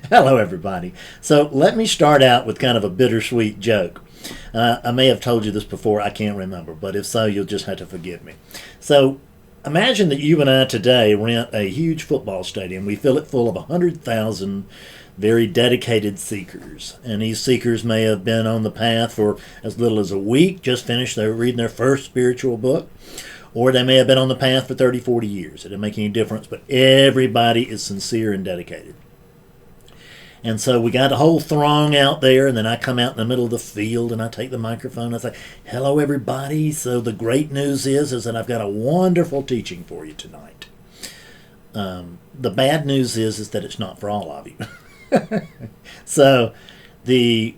Hello, everybody. So let me start out with kind of a bittersweet joke. I may have told you this before, I can't remember, but if so, you'll just have to forgive me. So imagine that you and I today rent a huge football stadium. We fill it full of 100,000 very dedicated seekers. And these seekers may have been on the path for as little as a week, just finished their reading their first spiritual book, or they may have been on the path for 30, 40 years. It doesn't make any difference, but everybody is sincere and dedicated. And so we got a whole throng out there, and then I come out in the middle of the field and I take the microphone and I say, hello, everybody. So the great news is that I've got a wonderful teaching for you tonight. The bad news is that it's not for all of you. So the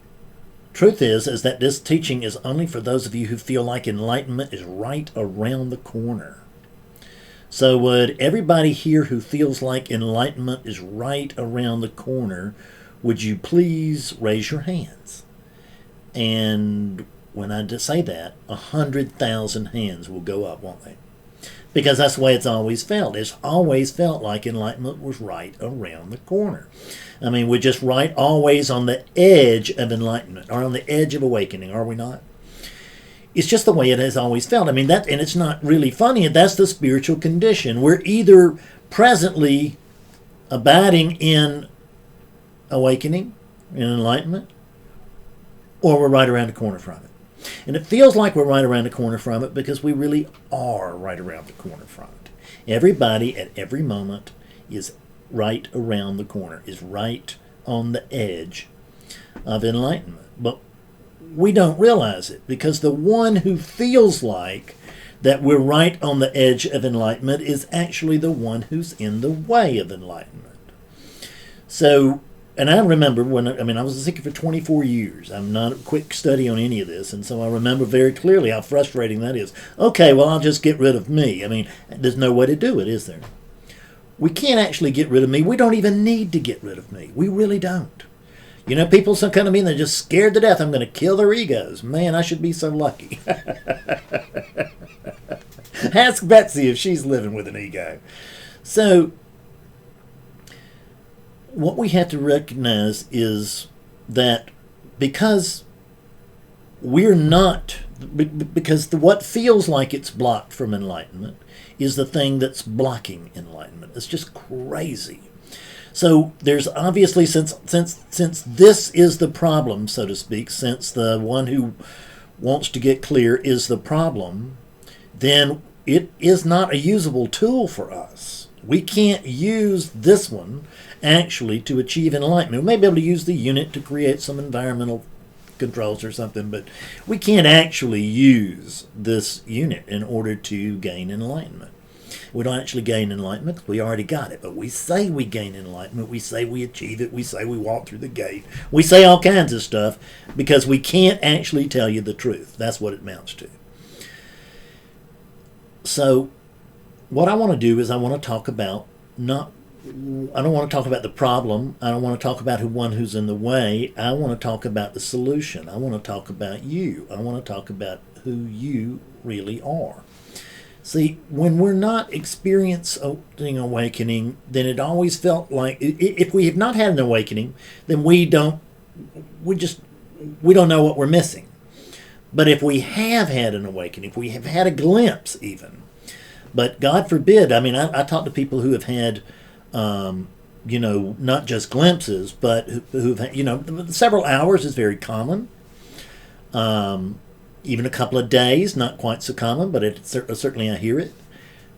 truth is that this teaching is only for those of you who feel like enlightenment is right around the corner. So would everybody here who feels like enlightenment is right around the corner, would you please raise your hands? And when I say that, 100,000 hands will go up, won't they? Because that's the way it's always felt. It's always felt like enlightenment was right around the corner. I mean, we're just right always on the edge of enlightenment, or on the edge of awakening, are we not? It's just the way it has always felt. I mean, and it's not really funny. That's the spiritual condition. We're either presently abiding in awakening, in enlightenment, or we're right around the corner from it. And it feels like we're right around the corner from it because we really are right around the corner from it. Everybody at every moment is right around the corner, is right on the edge of enlightenment. But we don't realize it, because the one who feels like that we're right on the edge of enlightenment is actually the one who's in the way of enlightenment. So, and I remember I was a seeker for 24 years. I'm not a quick study on any of this, and so I remember very clearly how frustrating that is. Okay, well, I'll just get rid of me. I mean, there's no way to do it, is there? We can't actually get rid of me. We don't even need to get rid of me. We really don't. You know, people some kind of mean they're just scared to death. I'm going to kill their egos. Man, I should be so lucky. Ask Betsy if she's living with an ego. So, what we have to recognize is that because we're not, because what feels like it's blocked from enlightenment is the thing that's blocking enlightenment. It's just crazy. So there's obviously, since this is the problem, so to speak, since the one who wants to get clear is the problem, then it is not a usable tool for us. We can't use this one actually to achieve enlightenment. We may be able to use the unit to create some environmental controls or something, but we can't actually use this unit in order to gain enlightenment. We don't actually gain enlightenment because we already got it, but we say we gain enlightenment, we say we achieve it, we say we walk through the gate, we say all kinds of stuff because we can't actually tell you the truth. That's what it amounts to. So what I want to do is I want to talk about I don't want to talk about the problem. I don't want to talk about one who's in the way. I want to talk about the solution. I want to talk about you. I want to talk about who you really are. See, when we're not experiencing awakening, then it always felt like if we have not had an awakening, then we don't know what we're missing. But if we have had an awakening, if we have had a glimpse even, but God forbid, I mean, I talk to people who have had, not just glimpses, but who've had, several hours is very common. Even a couple of days, not quite so common, but certainly I hear it.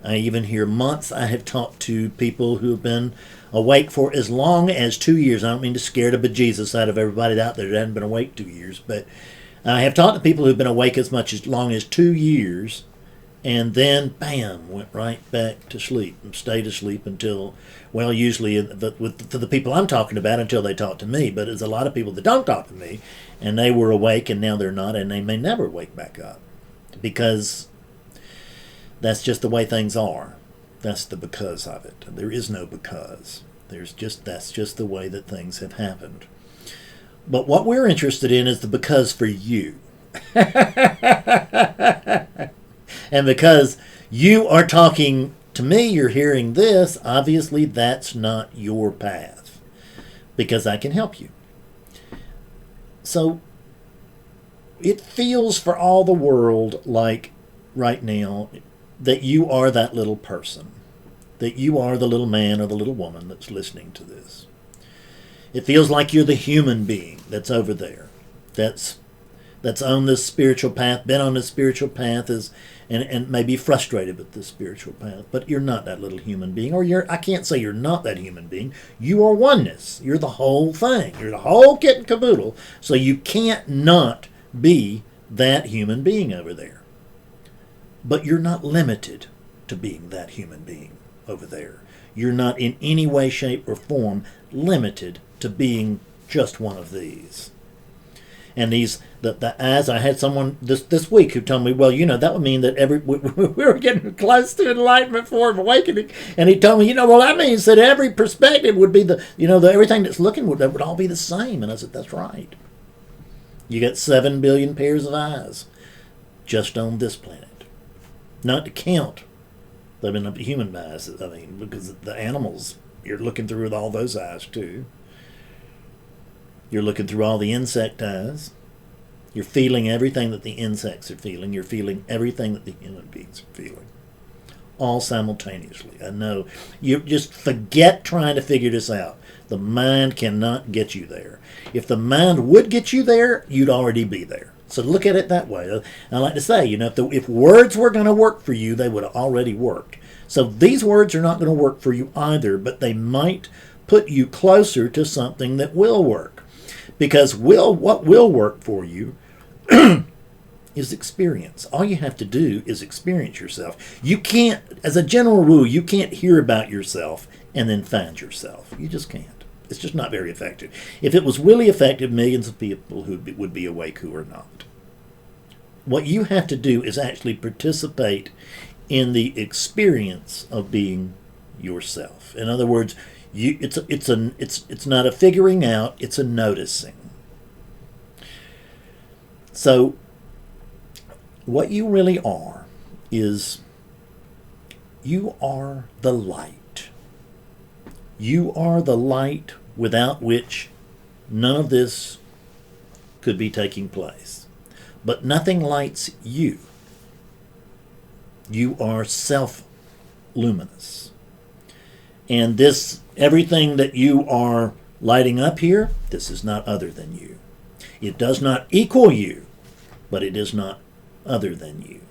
I even hear months. I have talked to people who have been awake for as long as 2 years. I don't mean to scare the bejesus out of everybody out there that hasn't been awake 2 years, but I have talked to people who've been awake as long as 2 years, and then, bam, went right back to sleep and stayed asleep until, well, usually for the people I'm talking about, until they talk to me. But there's a lot of people that don't talk to me, and they were awake and now they're not, and they may never wake back up, because that's just the way things are. That's the because of it. There is no because. That's just the way that things have happened. But what we're interested in is the because for you. And because you are talking to me, you're hearing this. Obviously, that's not your path, because I can help you. So it feels for all the world like right now that you are that little person, that you are the little man or the little woman that's listening to this. It feels like you're the human being that's over there, that's on this spiritual path, been on this spiritual path, and may be frustrated with this spiritual path. But you're not that little human being, or I can't say you're not that human being. You are oneness. You're the whole thing. You're the whole kit and caboodle. So you can't not be that human being over there. But you're not limited to being that human being over there. You're not in any way, shape, or form limited to being just one of these. And as I had someone this week who told me, well, that would mean that we were getting close to enlightenment, form, awakening. And he told me, well, that means that every perspective would be everything that's looking that would all be the same. And I said, that's right. You got 7 billion pairs of eyes just on this planet. Not to count the human eyes, because the animals, you're looking through with all those eyes too. You're looking through all the insect eyes. You're feeling everything that the insects are feeling. You're feeling everything that the human beings are feeling. All simultaneously. I know. You just forget trying to figure this out. The mind cannot get you there. If the mind would get you there, you'd already be there. So look at it that way. I like to say, if words were going to work for you, they would have already worked. So these words are not going to work for you either, but they might put you closer to something that will work. Because what will work for you is experience. All you have to do is experience yourself. You can't, as a general rule, you can't hear about yourself and then find yourself. You just can't. It's just not very effective. If it was really effective, millions of people would be awake who are not. What you have to do is actually participate in the experience of being yourself. In other words, it's not a figuring out, it's a noticing. So what you really are is you are the light. You are the light without which none of this could be taking place. But nothing lights you. You are self-luminous. And everything that you are lighting up here, this is not other than you. It does not equal you, but it is not other than you.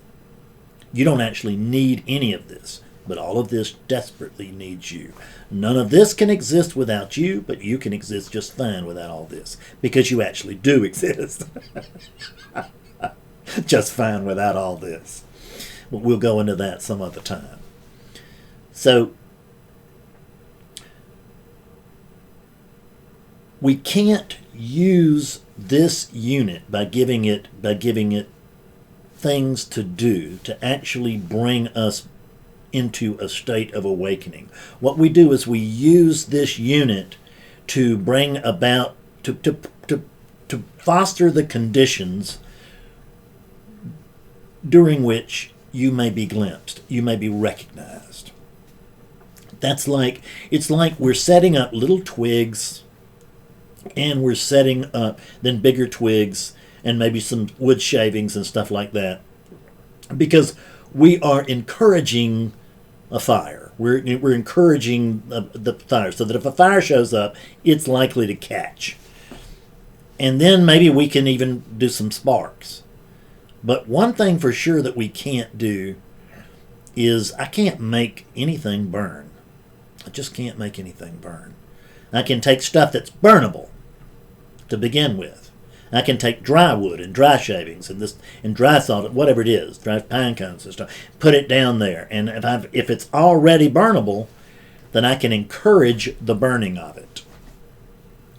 You don't actually need any of this, but all of this desperately needs you. None of this can exist without you, but you can exist just fine without all this, because you actually do exist. Just fine without all this. But we'll go into that some other time. So, we can't use this unit by giving it things to do to actually bring us into a state of awakening. What we do is we use this unit to bring about, to foster the conditions during which you may be glimpsed, you may be recognized. It's like we're setting up little twigs, and we're setting up then bigger twigs and maybe some wood shavings and stuff like that, because we are encouraging a fire. We're encouraging the fire, so that if a fire shows up, it's likely to catch. And then maybe we can even do some sparks. But one thing for sure that we can't do is I can't make anything burn. I just can't make anything burn. I can take stuff that's burnable to begin with. I can take dry wood and dry shavings and dry salt, whatever it is, dry pine cones and stuff, put it down there. And if it's already burnable, then I can encourage the burning of it.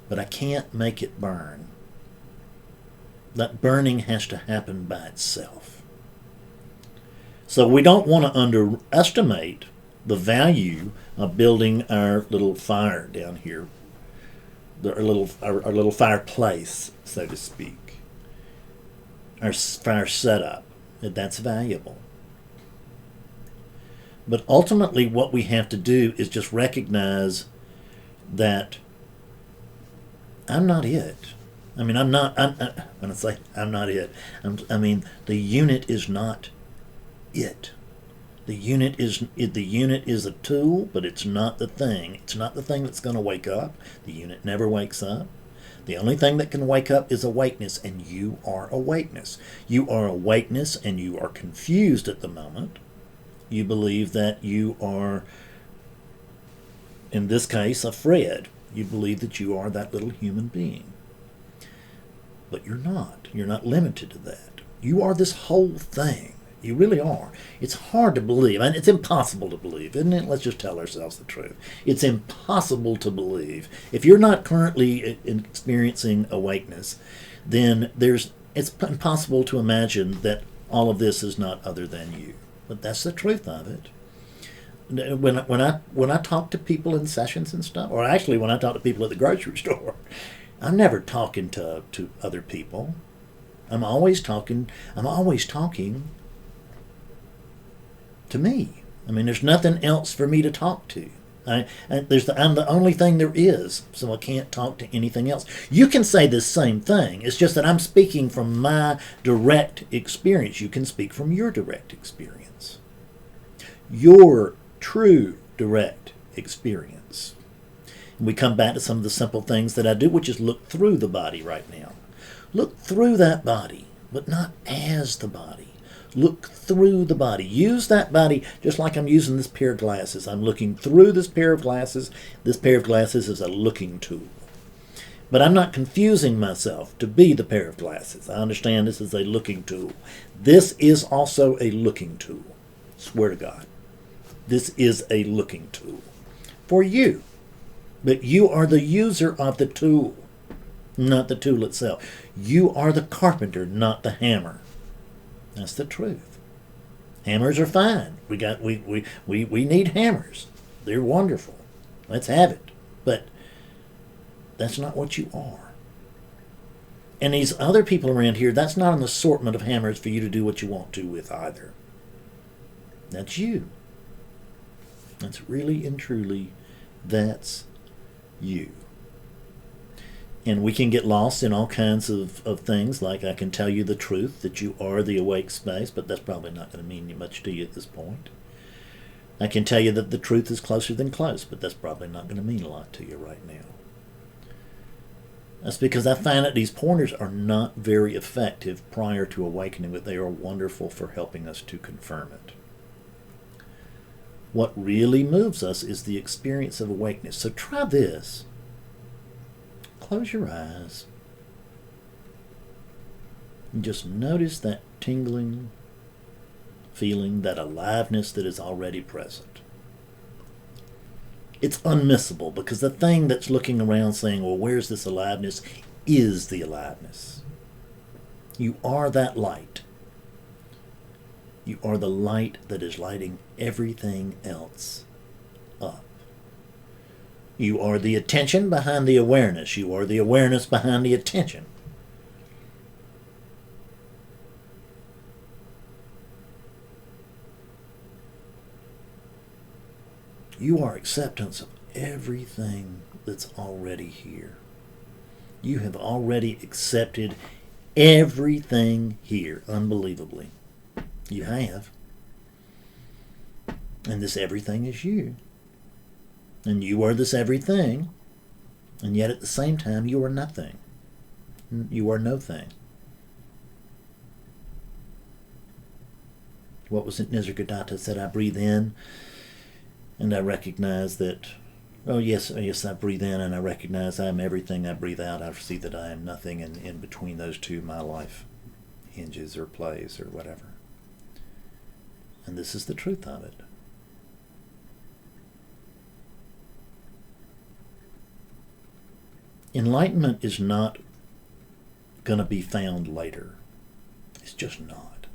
But I can't make it burn. That burning has to happen by itself. So we don't want to underestimate the value of building our little fire down here, our little fireplace, so to speak, our fire setup. That's valuable. But ultimately what we have to do is just recognize that I'm not it. I mean, when I say I'm not it, I mean, the unit is not it. The unit is a tool, but it's not the thing. It's not the thing that's going to wake up. The unit never wakes up. The only thing that can wake up is awakeness, and you are awakeness. You are awakeness, and you are confused at the moment. You believe that you are, in this case, a Fred. You believe that you are that little human being. But you're not. You're not limited to that. You are this whole thing. You really are. It's hard to believe, and it's impossible to believe, isn't it? Let's just tell ourselves the truth. It's impossible to believe. If you're not currently experiencing awakeness, then it's impossible to imagine that all of this is not other than you. But that's the truth of it. When I talk to people in sessions and stuff, or actually when I talk to people at the grocery store, I'm never talking to other people. I'm always talking to me. I mean, there's nothing else for me to talk to. I'm the only thing there is, so I can't talk to anything else. You can say the same thing. It's just that I'm speaking from my direct experience. You can speak from your direct experience. Your true direct experience. And we come back to some of the simple things that I do, which is look through the body right now. Look through that body, but not as the body. Look through the body. Use that body just like I'm using this pair of glasses. I'm looking through this pair of glasses. This pair of glasses is a looking tool. But I'm not confusing myself to be the pair of glasses. I understand this is a looking tool. This is also a looking tool. Swear to God. This is a looking tool for you. But you are the user of the tool, not the tool itself. You are the carpenter, not the hammer. That's the truth. Hammers are fine. We need hammers. They're wonderful. Let's have it. But that's not what you are. And these other people around here, that's not an assortment of hammers for you to do what you want to with either. That's you. That's really and truly, that's you. And we can get lost in all kinds of things, like I can tell you the truth, that you are the awake space, but that's probably not going to mean much to you at this point. I can tell you that the truth is closer than close, but that's probably not going to mean a lot to you right now. That's because I find that these pointers are not very effective prior to awakening, but they are wonderful for helping us to confirm it. What really moves us is the experience of awakeness. So try this. Close your eyes and just notice that tingling feeling, that aliveness that is already present. It's unmissable because the thing that's looking around saying, well, where's this aliveness, is the aliveness. You are that light. You are the light that is lighting everything else up. You are the attention behind the awareness. You are the awareness behind the attention. You are acceptance of everything that's already here. You have already accepted everything here, unbelievably. You have. And this everything is you. And you are this everything, and yet at the same time you are nothing. You are no thing. What was it Nisargadatta said? I breathe in, and I recognize that, oh yes, I breathe in, and I recognize I am everything. I breathe out, I see that I am nothing, and in between those two my life hinges or plays or whatever. And this is the truth of it. Enlightenment is not going to be found later. It's just not.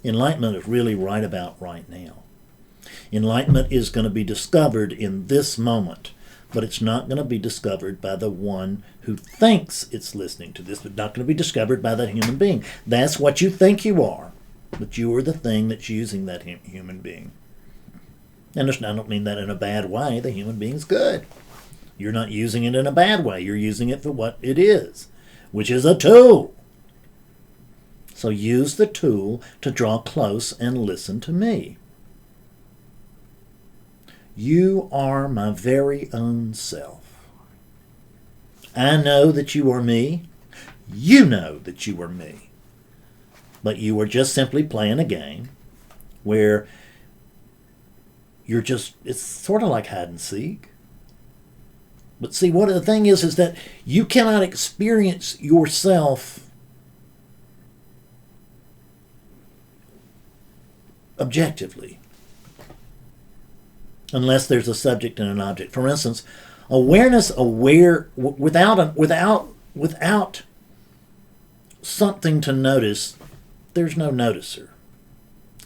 Enlightenment is really right about right now. Enlightenment is going to be discovered in this moment, but it's not going to be discovered by the one who thinks it's listening to this, but not going to be discovered by that human being. That's what you think you are, but you are the thing that's using that human being. And I don't mean that in a bad way. The human being's good. You're not using it in a bad way. You're using it for what it is, which is a tool. So use the tool to draw close and listen to me. You are my very own self. I know that you are me. You know that you are me. But you are just simply playing a game where it's sort of like hide and seek. But see, what the thing is that you cannot experience yourself objectively unless there's a subject and an object. For instance, awareness without something to notice, there's no noticer.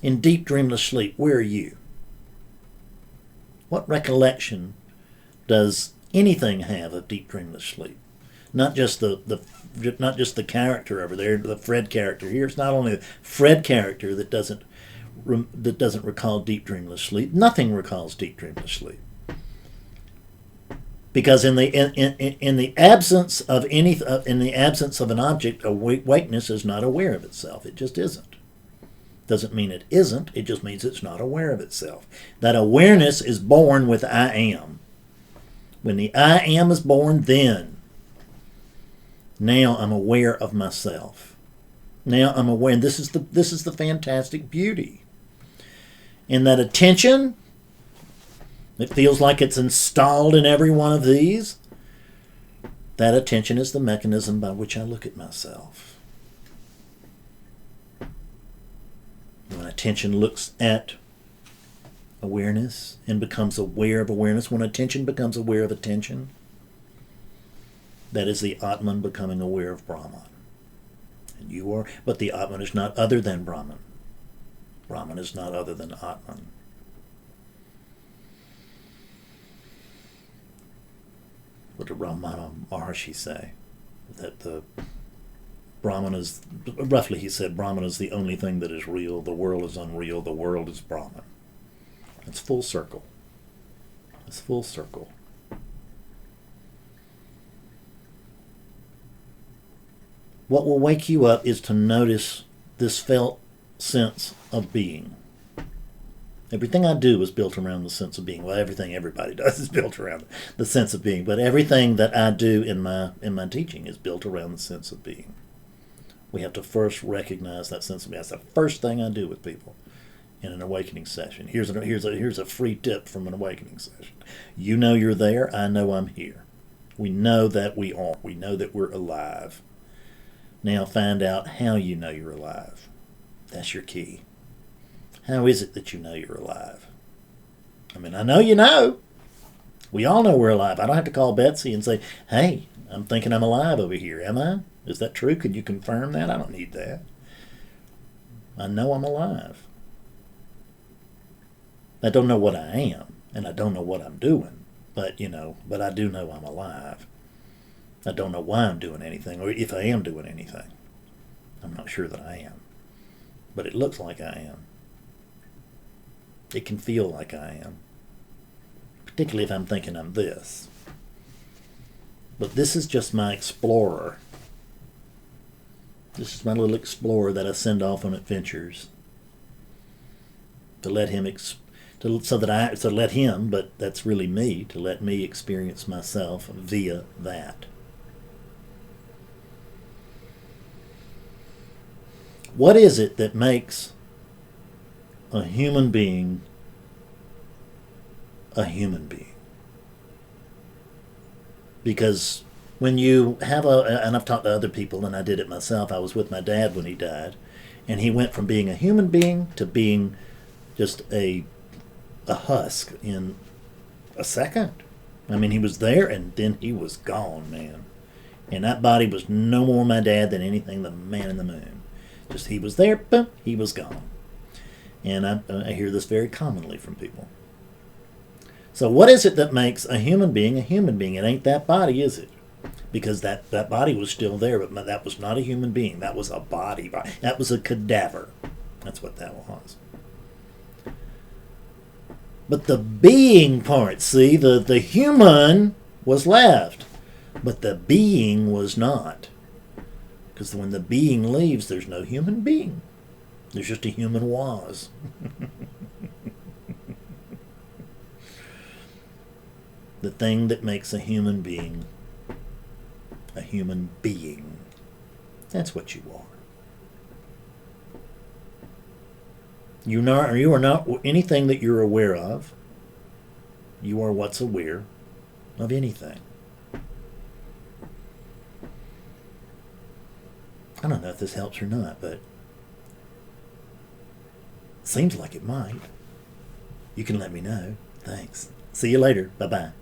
In deep dreamless sleep, where are you? What recollection does anything have of deep dreamless sleep? Not just the character over there, the Fred character here. It's not only the Fred character that doesn't recall deep dreamless sleep. Nothing recalls deep dreamless sleep. Because in the absence of an object, awakeness is not aware of itself. It just isn't. Doesn't mean it isn't. It just means it's not aware of itself. That awareness is born with I am. When the I am is born, then now I'm aware of myself. Now I'm aware, and this is the fantastic beauty. In that attention, it feels like it's installed in every one of these. That attention is the mechanism by which I look at myself. When attention looks at awareness and becomes aware of awareness, when attention becomes aware of attention, that is the Atman becoming aware of Brahman. And you are, but the Atman is not other than Brahman. Brahman is not other than Atman. What did Ramana Maharshi say? That the Brahman is, roughly he said, Brahman is the only thing that is real. The world is unreal. The world is Brahman. It's full circle. It's full circle. What will wake you up is to notice this felt sense of being. Everything I do is built around the sense of being. Well, everything everybody does is built around the sense of being. But everything that I do in my teaching is built around the sense of being. We have to first recognize that sense of being. That's the first thing I do with people in an awakening session. Here's a free tip from an awakening session. You know you're there. I know I'm here. We know that we are. We know that we're alive. Now find out how you know you're alive. That's your key. How is it that you know you're alive? I mean, I know you know. We all know we're alive. I don't have to call Betsy and say, hey, I'm thinking I'm alive over here. Am I? Is that true? Could you confirm that? I don't need that. I know I'm alive. I don't know what I am, and I don't know what I'm doing, but I do know I'm alive. I don't know why I'm doing anything, or if I am doing anything. I'm not sure that I am. But it looks like I am. It can feel like I am. Particularly if I'm thinking I'm this. But this is just my explorer. This is my little explorer that I send off on adventures. To let him let him, but that's really me, to let me experience myself via that. What is it that makes a human being a human being? Because when you have and I've talked to other people, and I did it myself. I was with my dad when he died, and he went from being a human being to being just a husk in a second. I mean, he was there, and then he was gone, man. And that body was no more my dad than anything the man in the moon. Just he was there, boom, he was gone. And I hear this very commonly from people. So what is it that makes a human being a human being? It ain't that body, is it? Because that body was still there, but that was not a human being. That was a body. That was a cadaver. That's what that was. But the being part, see, the human was left, but the being was not. Because when the being leaves, there's no human being. There's just a human was. The thing that makes a human being. That's what you are. You are not anything that you're aware of. You are what's aware of anything. I don't know if this helps or not, but it seems like it might. You can let me know. Thanks. See you later. Bye-bye.